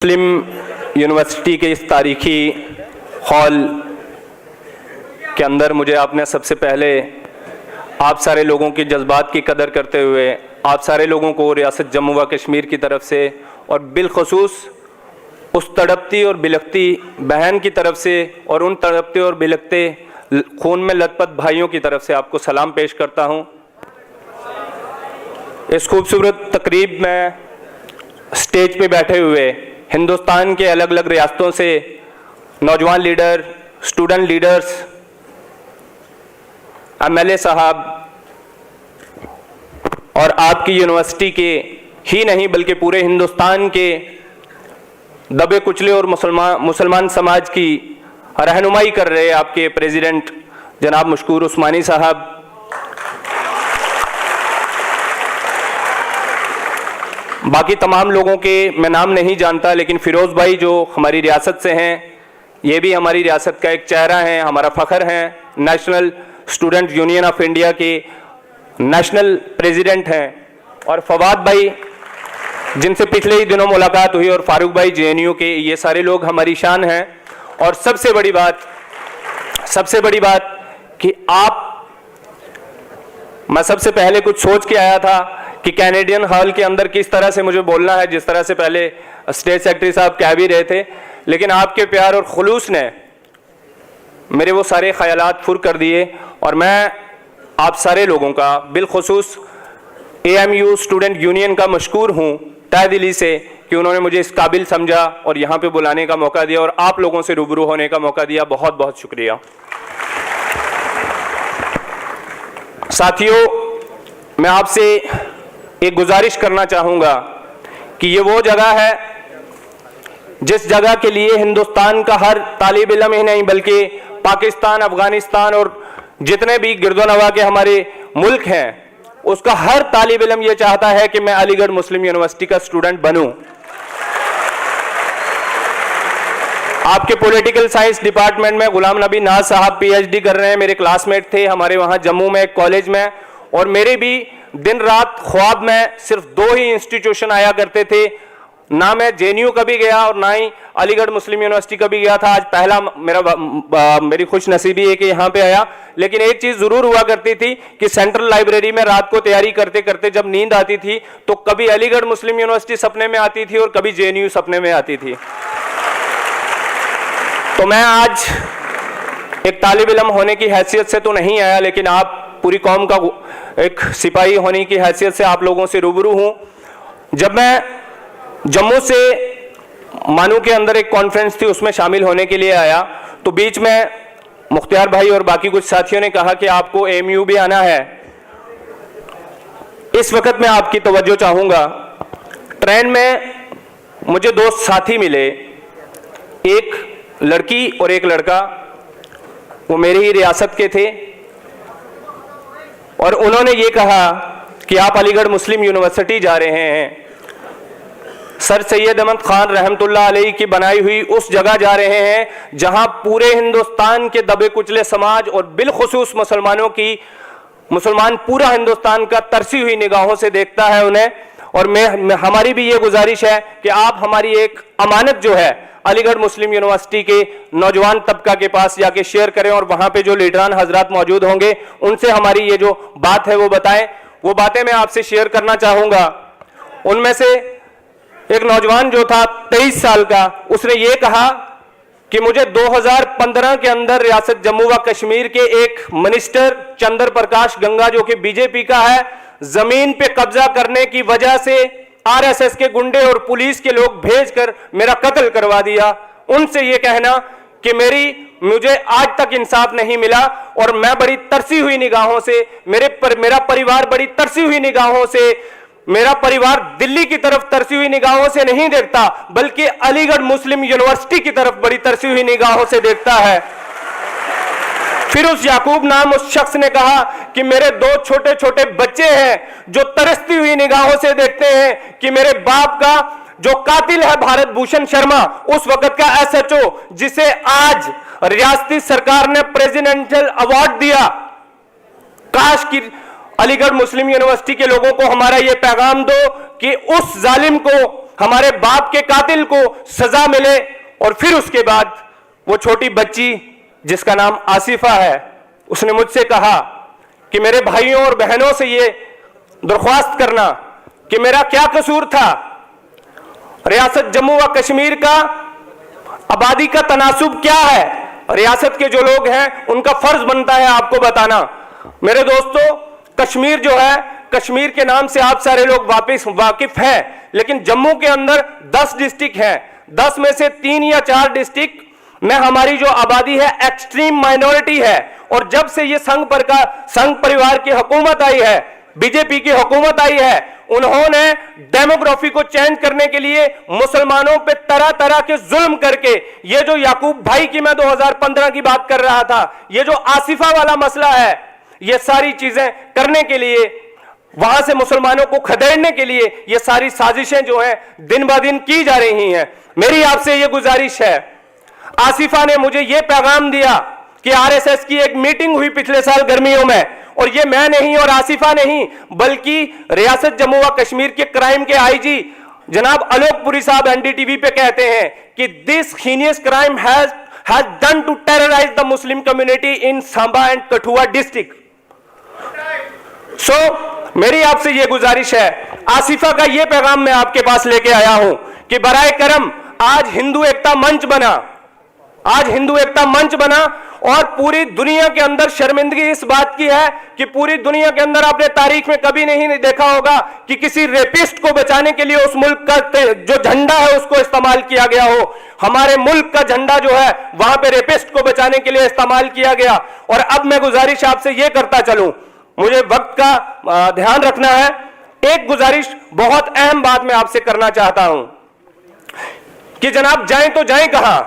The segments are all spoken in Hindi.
मुस्लिम यूनिवर्सिटी के इस तारीखी हॉल के अंदर मुझे आपने सबसे पहले आप सारे लोगों के जज्बात की कदर करते हुए आप सारे लोगों को रियासत जम्मू व कश्मीर की तरफ से और बिलखसूस उस तड़पती और बिलखती बहन की तरफ से और उन तड़पते और बिलखते खून में लथपथ भाइयों की तरफ से आपको सलाम पेश करता हूँ। इस खूबसूरत तकरीब में स्टेज पे बैठे हुए हिंदुस्तान के अलग अलग रियासतों से नौजवान लीडर, स्टूडेंट लीडर्स, एमएलए साहब और आपकी यूनिवर्सिटी के ही नहीं बल्कि पूरे हिंदुस्तान के दबे कुचले और मुसलमान समाज की रहनुमाई कर रहे आपके प्रेसिडेंट जनाब मशकूर उस्मानी साहब, बाकी तमाम लोगों के मैं नाम नहीं जानता, लेकिन फिरोज़ भाई जो हमारी रियासत से हैं, ये भी हमारी रियासत का एक चेहरा है, हमारा फ़ख्र हैं, national student union of India के नेशनल प्रेसिडेंट हैं, और फवाद भाई जिनसे पिछले ही दिनों मुलाकात हुई, और फारूक भाई जेएनयू के, ये सारे लोग हमारी शान हैं। और सबसे बड़ी बात कि मैं सबसे पहले कुछ सोच के आया था कि कैनेडियन हॉल के अंदर किस तरह से मुझे बोलना है, जिस तरह से पहले स्टेट सेक्रेटरी साहब कह भी रहे थे, लेकिन आपके प्यार और खुलूस ने मेरे वो सारे ख्यालात फुर कर दिए। और मैं आप सारे लोगों का बिलखुसूस एएमयू स्टूडेंट यूनियन का मशकूर हूँ तहे दिली से कि उन्होंने मुझे इस काबिल समझा और यहाँ पे बुलाने का मौका दिया और आप लोगों से रूबरू होने का मौका दिया। बहुत बहुत शुक्रिया। साथियों, मैं आपसे एक गुजारिश करना चाहूँगा कि ये वो जगह है जिस जगह के लिए हिंदुस्तान का हर तालिब इल्म ही नहीं बल्कि पाकिस्तान, अफगानिस्तान और जितने भी गिरदोनवा के हमारे मुल्क हैं, उसका हर तालिब इल्म ये चाहता है कि मैं अलीगढ़ मुस्लिम यूनिवर्सिटी का स्टूडेंट बनूं। आपके पॉलिटिकल साइंस डिपार्टमेंट में गुलाम नबी नाज साहब पीएचडी कर रहे हैं, मेरे क्लासमेट थे हमारे वहां जम्मू में एक कॉलेज में, और मेरे भी दिन रात ख्वाब में सिर्फ दो ही इंस्टीट्यूशन आया करते थे, ना मैं जेएनयू कभी गया और ना ही अलीगढ़ मुस्लिम यूनिवर्सिटी कभी गया था। आज पहला मेरी खुश नसीबी है कि यहाँ पे आया। लेकिन एक चीज जरूर हुआ करती थी कि सेंट्रल लाइब्रेरी में रात को तैयारी करते करते जब नींद आती थी तो कभी अलीगढ़ मुस्लिम यूनिवर्सिटी सपने में आती थी और कभी जेएनयू सपने में आती थी। तो मैं आज एक तालिब इल्म होने की हैसियत से तो नहीं आया, लेकिन आप पूरी कौम का एक सिपाही होने की हैसियत से आप लोगों से रूबरू हूं। जब मैं जम्मू से मानू के अंदर एक कॉन्फ्रेंस थी, उसमें शामिल होने के लिए आया, तो बीच में मुख्तियार भाई और बाकी कुछ साथियों ने कहा कि आपको एएमयू भी आना है। इस वक्त मैं आपकी तवज्जो चाहूंगा। ट्रेन में मुझे दो साथी मिले, एक लड़की और एक लड़का, वो मेरी ही रियासत के थे, और उन्होंने ये कहा कि आप अलीगढ़ मुस्लिम यूनिवर्सिटी जा रहे हैं, सर सैयद अहमद खान रहमतुल्लाह अलैहि की बनाई हुई उस जगह जा रहे हैं जहां पूरे हिंदुस्तान के दबे कुचले समाज और बिलखुसूस मुसलमान पूरा हिंदुस्तान का तरसी हुई निगाहों से देखता है उन्हें। और हमारी भी ये गुजारिश है कि आप हमारी एक अमानत जो है अलीगढ़ मुस्लिम यूनिवर्सिटी के नौजवान तबका के पास जाके शेयर करें, और वहां पे जो लीडरान हजरात मौजूद होंगे उनसे हमारी ये जो बात है वो बताएं। वो बातें मैं आपसे शेयर करना चाहूंगा। उनमें से एक नौजवान जो था 23 साल का, उसने ये कहा कि मुझे 2015 के अंदर रियासत जम्मू व कश्मीर के एक मिनिस्टर चंद्र प्रकाश गंगा जो कि बीजेपी का है, जमीन पे कब्जा करने की वजह से आरएसएस के गुंडे और पुलिस के लोग भेजकर मेरा कत्ल करवा दिया। उनसे ये कहना कि मुझे आज तक इंसाफ नहीं मिला, और मैं बड़ी तरसी हुई निगाहों से मेरा परिवार बड़ी तरसी हुई निगाहों से, मेरा परिवार दिल्ली की तरफ तरसी हुई निगाहों से नहीं देखता बल्कि अलीगढ़ मुस्लिम यूनिवर्सिटी की तरफ बड़ी तरसी हुई निगाहों से देखता है। फिर उस याकूब नाम उस शख्स ने कहा कि मेरे दो छोटे छोटे बच्चे हैं जो तरसती हुई निगाहों से देखते हैं कि मेरे बाप का जो कातिल है भारत भूषण शर्मा, उस वक्त का एसएचओ, जिसे आज रियासती सरकार ने प्रेसिडेंशियल अवार्ड दिया, काश की अलीगढ़ मुस्लिम यूनिवर्सिटी के लोगों को हमारा यह पैगाम दो कि उस जालिम को हमारे बाप के कातिल को सजा मिले। और फिर उसके बाद वो छोटी बच्ची जिसका नाम आसिफा है, उसने मुझसे कहा कि मेरे भाइयों और बहनों से ये दरख्वास्त करना कि मेरा क्या कसूर था। रियासत जम्मू व कश्मीर का आबादी का तनासुब क्या है, रियासत के जो लोग हैं उनका फर्ज बनता है आपको बताना। मेरे दोस्तों, कश्मीर जो है, कश्मीर के नाम से आप सारे लोग वाकिफ हैं, लेकिन जम्मू के अंदर 10 डिस्ट्रिक्ट हैं। 10 में से 3 या 4 डिस्ट्रिक्ट में हमारी जो आबादी है एक्सट्रीम माइनॉरिटी है। और जब से ये संघ परिवार की हुकूमत आई है, बीजेपी की हुकूमत आई है, उन्होंने डेमोग्राफी को चेंज करने के लिए मुसलमानों पे तरह तरह के जुल्म करके, ये जो याकूब भाई की मैं 2015 की बात कर रहा था, ये जो आसिफा वाला मसला है, ये सारी चीजें करने के लिए, वहां से मुसलमानों को खदेड़ने के लिए ये सारी साजिशें जो हैं दिन ब दिन की जा रही हैं। मेरी आपसे ये गुजारिश है, आसिफा ने मुझे ये पैगाम दिया कि आरएसएस की एक मीटिंग हुई पिछले साल गर्मियों में, और ये मैं नहीं और आसिफा नहीं बल्कि रियासत जम्मू व कश्मीर के क्राइम के आईजी जनाब आलोकपुरी साहब एनडीटीवी पे कहते हैं कि this heinous crime has done to terrorize the Muslim community in Samba and Kathua district. So मेरी आपसे ये गुजारिश है, आसिफा का ये पैगाम मैं आपके पास लेके आया हूं कि बराए करम आज हिंदू एकता मंच बना, आज हिंदू एकता मंच बना, और पूरी दुनिया के अंदर शर्मिंदगी इस बात की है कि पूरी दुनिया के अंदर आपने तारीख में कभी नहीं देखा होगा कि किसी रेपिस्ट को बचाने के लिए उस मुल्क का जो झंडा है उसको इस्तेमाल किया गया हो। हमारे मुल्क का झंडा जो है वहां पे रेपिस्ट को बचाने के लिए इस्तेमाल किया गया। और अब मैं गुजारिश आपसे यह करता चलूं, मुझे वक्त का ध्यान रखना है। एक गुजारिश, बहुत अहम बात मैं आपसे करना चाहता हूं कि जनाब जाएं तो जाएं कहां?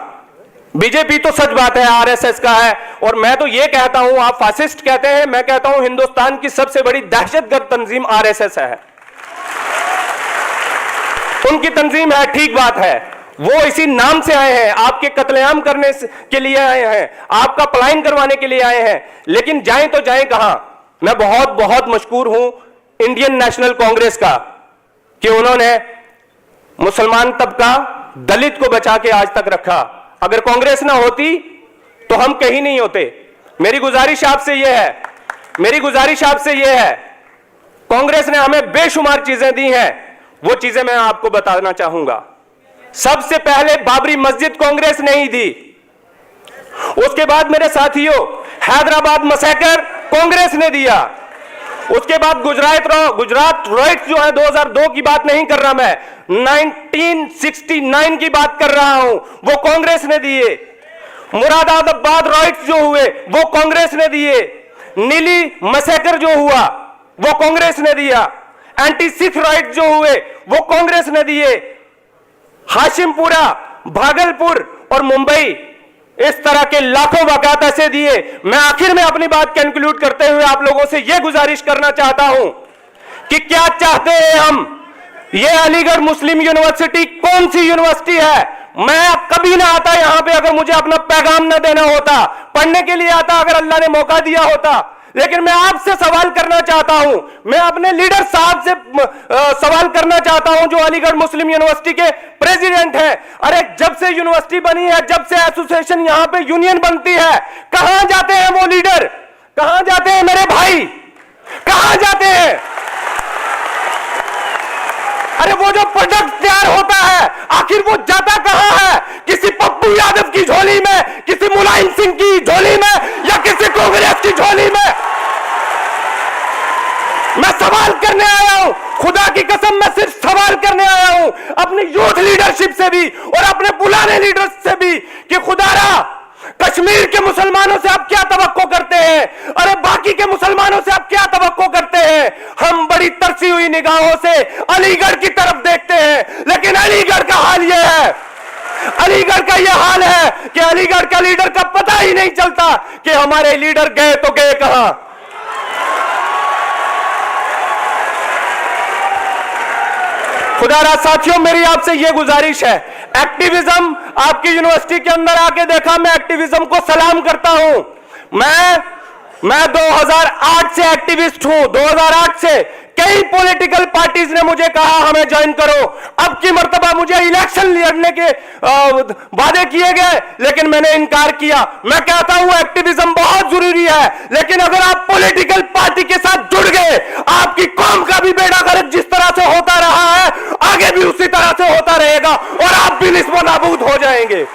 बीजेपी तो सच बात है आरएसएस का है, और मैं तो यह कहता हूं, आप फासिस्ट कहते हैं, मैं कहता हूं हिंदुस्तान की सबसे बड़ी दहशतगर्द तंजीम आरएसएस है। उनकी तंजीम है, ठीक बात है, वो इसी नाम से आए हैं, आपके कत्लेआम करने के लिए आए हैं, आपका पलायन करवाने के लिए आए हैं, लेकिन जाएं तो जाएं कहां? मैं बहुत बहुत मशकूर हूं इंडियन नेशनल कांग्रेस का कि उन्होंने मुसलमान तबका, दलित को बचा के आज तक रखा। अगर कांग्रेस ना होती तो हम कहीं नहीं होते। मेरी गुजारिश आपसे यह है, मेरी गुजारिश आपसे यह है, कांग्रेस ने हमें बेशुमार चीजें दी हैं, वो चीजें मैं आपको बताना चाहूंगा। सबसे पहले बाबरी मस्जिद कांग्रेस ने ही दी, उसके बाद मेरे साथियों हैदराबाद मैसेकर कांग्रेस ने दिया, उसके बाद गुजरात रॉयट्स जो है 2002 की बात नहीं कर रहा मैं, 1969 की बात कर रहा हूं, वो कांग्रेस ने दिए। मुरादाबाद रॉयट्स जो हुए वो कांग्रेस ने दिए। नीली मैसेकर जो हुआ वो कांग्रेस ने दिया। एंटी सिख रॉयट्स जो हुए वो कांग्रेस ने दिए। हाशिमपुरा, भागलपुर और मुंबई, इस तरह के लाखों वाकयात ऐसे दिए। मैं आखिर में अपनी बात कंक्लूड करते हुए आप लोगों से यह गुजारिश करना चाहता हूं कि क्या चाहते हैं हम? ये अलीगढ़ मुस्लिम यूनिवर्सिटी कौन सी यूनिवर्सिटी है? मैं कभी ना आता यहां पे अगर मुझे अपना पैगाम ना देना होता, पढ़ने के लिए आता अगर अल्लाह ने मौका दिया होता। लेकिन मैं आपसे सवाल करना चाहता हूं, मैं अपने लीडर साहब से सवाल करना चाहता हूं जो अलीगढ़ मुस्लिम यूनिवर्सिटी के प्रेसिडेंट हैं। अरे जब से यूनिवर्सिटी बनी है, जब से एसोसिएशन यहां पे यूनियन बनती है, कहां जाते हैं वो लीडर? कहां जाते हैं मेरे भाई? कहां जाते हैं? अरे वो जो प्रोडक्ट तैयार होता है आखिर वो जाता कहां है? किसी पप्पू यादव की झोली में, किसी मुलायम सिंह की झोली में, या किसी कांग्रेस की झोली में? मैं सवाल करने आया हूं, खुदा की कसम मैं सिर्फ सवाल करने आया हूं अपनी यूथ लीडरशिप से भी और अपने पुराने लीडर्स से भी कि खुदारा कश्मीर के मुसलमानों से आप क्या तवक्को करते हैं? अरे बाकी के मुसलमानों से आप क्या तवक्को करते हैं? हम बड़ी तरसी हुई निगाहों से अलीगढ़ की तरफ देखते हैं, लेकिन अलीगढ़ का हाल यह है, अलीगढ़ का यह हाल है कि अलीगढ़ का लीडर का पता ही नहीं चलता कि हमारे लीडर गए तो गए कहां। खुदारा साथियों, मेरी आपसे यह गुजारिश है, एक्टिविज्म आपकी यूनिवर्सिटी के अंदर आके देखा, मैं एक्टिविज्म को सलाम करता हूं। मैं 2008 से एक्टिविस्ट हूं, 2008 से, कई पॉलिटिकल पार्टीज ने मुझे कहा हमें ज्वाइन करो, अब की मर्तबा मुझे इलेक्शन लड़ने के वादे किए गए, लेकिन मैंने इनकार किया। मैं कहता हूं एक्टिविज्म बहुत जरूरी है, लेकिन अगर आप पॉलिटिकल पार्टी के साथ जुड़ गए, आपकी कौम का भी बेड़ा गर्क जिस तरह से होता रहा है आगे भी उसी तरह से होता रहेगा और आप भी निस्बो नाबूद हो जाएंगे।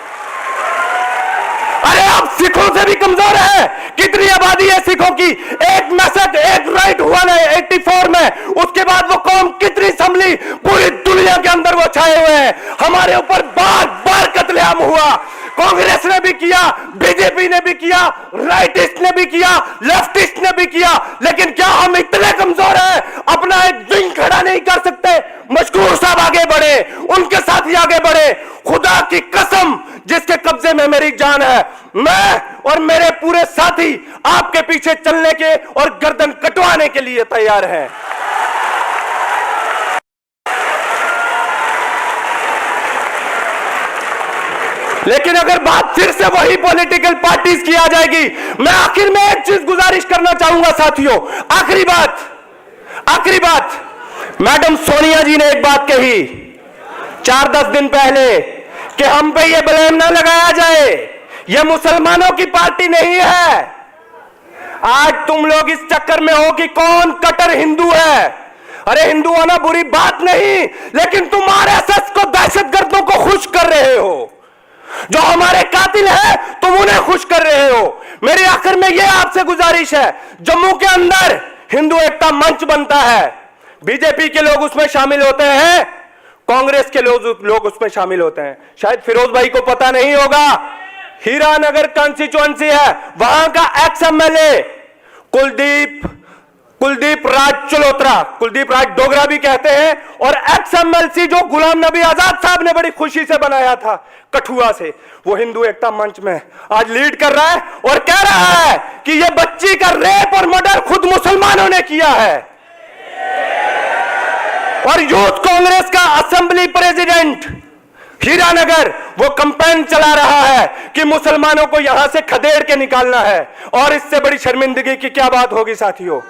अरे आप सिखों से भी कमजोर है। कितनी आबादी है सिखों की? एक मैसेज एक राइट हुआ ना 84 में, उसके बाद वो कौम कितनी संभली, पूरी दुनिया के अंदर वो छाए हुए हैं। हमारे ऊपर बार बार कत्लेआम हुआ, कांग्रेस ने भी किया, बीजेपी ने भी किया, राइटिस्ट ने भी किया, लेफ्टिस्ट ने भी किया, लेकिन क्या हम इतने कमजोर हैं अपना एक विंग खड़ा नहीं कर सकते? मशकूर साहब आगे बढ़े, उनके साथ ही आगे बढ़े। खुदा की कसम जिसके कब्जे में मेरी जान है, मैं और मेरे पूरे साथी आपके पीछे चलने के और गर्दन कटवाने के लिए तैयार हैं। लेकिन अगर बात फिर से वही पॉलिटिकल पार्टीज की आ जाएगी, मैं आखिर में एक चीज गुजारिश करना चाहूंगा साथियों, आखिरी बात, मैडम सोनिया जी ने एक बात कही 4-10 दिन पहले कि हम पे ये ब्लेम ना लगाया जाए, ये मुसलमानों की पार्टी नहीं है। आज तुम लोग इस चक्कर में हो कि कौन कट्टर हिंदू है। अरे हिंदू होना बुरी बात नहीं, लेकिन तुम आरएसएस को, दहशतगर्दों को खुश कर रहे हो। जो हमारे कातिल हैं तुम उन्हें खुश कर रहे हो। मेरी आखिर में यह आपसे गुजारिश है, जम्मू के अंदर हिंदू एकता मंच बनता है, बीजेपी के लोग उसमें शामिल होते हैं, कांग्रेस के लोग उसमें शामिल होते हैं। शायद फिरोज भाई को पता नहीं होगा, हीरानगर कॉन्स्टिट्यूएंसी है, वहां का एक्स एमएलए कुलदीप राज चलोत्रा, कुलदीप राज डोगरा भी कहते हैं, और एक्स एमएलसी जो गुलाम नबी आजाद साहब ने बड़ी खुशी से बनाया था कठुआ से, वो हिंदू एकता मंच में आज लीड कर रहा है और कह रहा है कि ये बच्ची का रेप और मर्डर खुद मुसलमानों ने किया है। और यूथ कांग्रेस का असेंबली प्रेसिडेंट हीरानगर वो कैंपेन चला रहा है कि मुसलमानों को यहां से खदेड़ के निकालना है, और इससे बड़ी शर्मिंदगी की क्या बात होगी साथियों।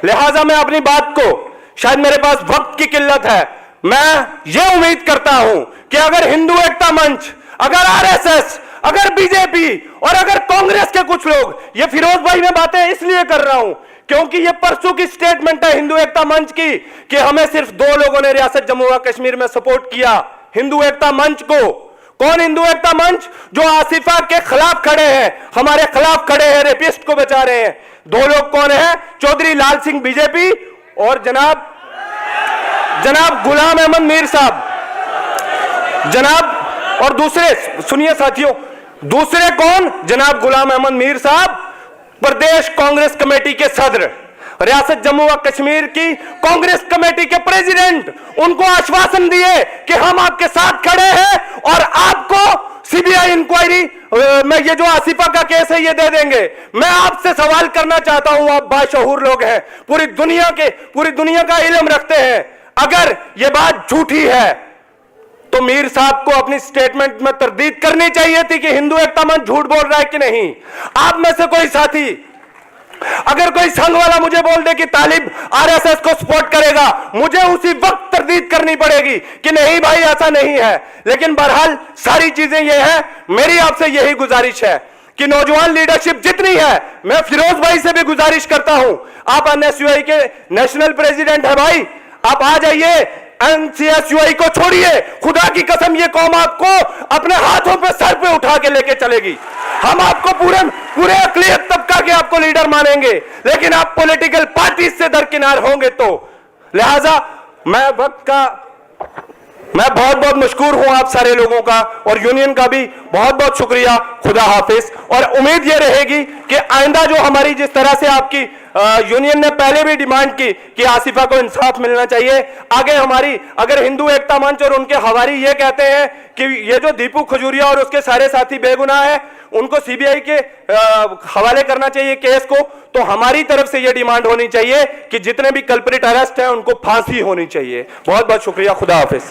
लिहाजा मैं अपनी बात को, शायद मेरे पास वक्त की किल्लत है, मैं ये उम्मीद करता हूं कि अगर हिंदू एकता मंच, अगर आरएसएस, अगर बीजेपी और अगर कांग्रेस के कुछ लोग, ये फिरोज भाई मैं बातें इसलिए कर रहा हूं क्योंकि ये परसों की स्टेटमेंट है हिंदू एकता मंच की कि हमें सिर्फ 2 लोगों ने रियासत जम्मू व कश्मीर में सपोर्ट किया हिंदू एकता मंच को। कौन हिंदू एकता मंच? जो आसिफा के खिलाफ खड़े हैं, हमारे खिलाफ खड़े हैं, रेपिस्ट को बचा रहे हैं। 2 लोग कौन है? चौधरी लाल सिंह बीजेपी और जनाब गुलाम अहमद मीर साहब, जनाब, और दूसरे सुनिए साथियों, दूसरे कौन? जनाब गुलाम अहमद मीर साहब, प्रदेश कांग्रेस कमेटी के सदर, रियासत जम्मू व कश्मीर की कांग्रेस कमेटी के प्रेसिडेंट, उनको आश्वासन दिए कि हम आपके साथ खड़े हैं और आपको सीबीआई इंक्वायरी में ये जो आसिफा का केस है ये दे देंगे। मैं आपसे सवाल करना चाहता हूं, आप बाशऊर लोग हैं, पूरी दुनिया का इल्म रखते हैं, अगर ये बात झूठी है तो मीर साहब को अपनी स्टेटमेंट में तरदीद करनी चाहिए थी कि हिंदू एकता मंच झूठ बोल रहा है कि नहीं। आप में से कोई साथी, अगर कोई संघ वाला मुझे बोल दे कि तालिब आरएसएस को सपोर्ट करेगा, मुझे उसी वक्त तरदीद करनी पड़ेगी कि नहीं भाई ऐसा नहीं है। लेकिन बहरहाल सारी चीजें ये है, मेरी आपसे यही गुजारिश है कि नौजवान लीडरशिप जितनी है, मैं फिरोज भाई से भी गुजारिश करता हूं, आप एनएसयूआई के नेशनल प्रेसिडेंट है भाई, आप आ जाइए, एनसीएसयूआई को छोड़िए। खुदा की कसम ये कौम आपको अपने हाथों पे सर पे उठा के लेके चलेगी। हम आपको पूरे अकलियत तबका के आपको लीडर मानेंगे, लेकिन आप पॉलिटिकल पार्टी से दरकिनार होंगे तो। लिहाजा मैं बहुत बहुत मशकूर हूं आप सारे लोगों का, और यूनियन का भी बहुत बहुत शुक्रिया। खुदा हाफिज। और उम्मीद यह रहेगी कि आइंदा जो हमारी, जिस तरह से आपकी यूनियन ने पहले भी डिमांड की कि आसिफा को इंसाफ मिलना चाहिए, आगे हमारी, अगर हिंदू एकता मंच और उनके हवारी ये कहते हैं कि ये जो दीपू खजूरिया और उसके सारे साथी बेगुनाह है, उनको सीबीआई के हवाले करना चाहिए केस को, तो हमारी तरफ से यह डिमांड होनी चाहिए कि जितने भी कल्प्रिट अरेस्ट हैं उनको फांसी होनी चाहिए। बहुत बहुत शुक्रिया। खुदा हाफिज।